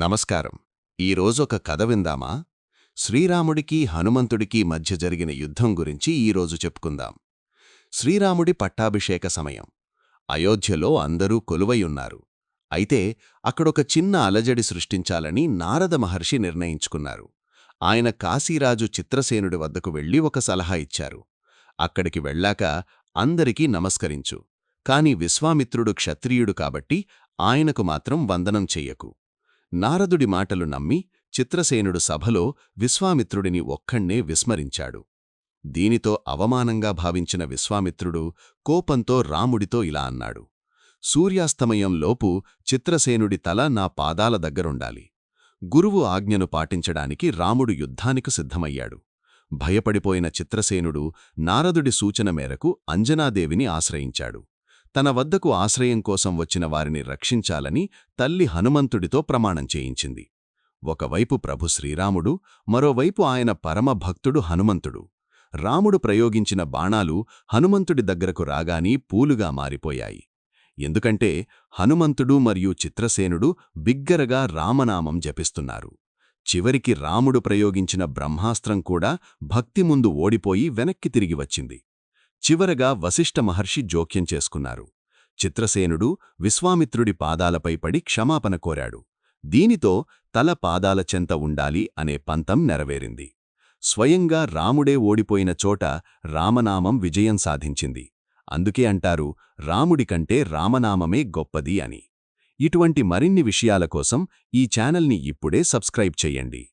నమస్కారం. ఈరోజొక కథ విందామా? శ్రీరాముడికి హనుమంతుడికి మధ్య జరిగిన యుద్ధం గురించి ఈరోజు చెప్పుకుందాం. శ్రీరాముడి పట్టాభిషేక సమయం. అయోధ్యలో అందరూ కొలువైయున్నారు. అయితే అక్కడొక చిన్న అలజడి సృష్టించాలని నారద మహర్షి నిర్ణయించుకున్నారు. ఆయన కాశీరాజు చిత్రసేనుడి వద్దకు వెళ్లి ఒక సలహా ఇచ్చారు. అక్కడికి వెళ్ళాక అందరికీ నమస్కరించు. కాని విశ్వామిత్రుడు క్షత్రియుడు కాబట్టి ఆయనకు మాత్రం వందనం చెయ్యకు. నారదుడి మాటలు నమ్మి చిత్రసేనుడు సభలో విశ్వామిత్రుడిని ఒక్కణ్ణే విస్మరించాడు. దీనితో అవమానంగా భావించిన విశ్వామిత్రుడు కోపంతో రాముడితో ఇలా అన్నాడు: సూర్యాస్తమయంలోపు చిత్రసేనుడి తల నా పాదాల దగ్గరుండాలి. గురువు ఆజ్ఞను పాటించడానికి రాముడు యుద్ధానికి సిద్ధమయ్యాడు. భయపడిపోయిన చిత్రసేనుడు నారదుడి సూచన మేరకు అంజనాదేవిని ఆశ్రయించాడు. తన వద్దకు ఆశ్రయం కోసం వచ్చిన వారిని రక్షించాలని తల్లి హనుమంతుడితో ప్రమాణం చేయించింది. ఒకవైపు ప్రభు శ్రీరాముడు, మరోవైపు ఆయన పరమభక్తుడు హనుమంతుడు. రాముడు ప్రయోగించిన బాణాలు హనుమంతుడి దగ్గరకు రాగాని పూలుగా మారిపోయాయి. ఎందుకంటే హనుమంతుడు మరియు చిత్రసేనుడు బిగ్గరగా రామనామం జపిస్తున్నారు. చివరికి రాముడు ప్రయోగించిన బ్రహ్మాస్త్రం కూడా భక్తి ముందు ఓడిపోయి వెనక్కి తిరిగి వచ్చింది. చివరగా వశిష్ఠ మహర్షి జోక్యం చేసుకున్నారు. చిత్రసేనుడు విశ్వామిత్రుడి పాదాలపై పడి క్షమాపణ కోరాడు. దీనితో తల పాదాల చెంత ఉండాలి అనే పంతం నెరవేరింది. స్వయంగా రాముడే ఓడిపోయిన చోట రామనామం విజయం సాధించింది. అందుకే అంటారు, రాముడి కంటే రామనామమే గొప్పది అని. ఇటువంటి మరిన్ని విషయాల కోసం ఈ ఛానల్ని ఇప్పుడే సబ్స్క్రైబ్ చెయ్యండి.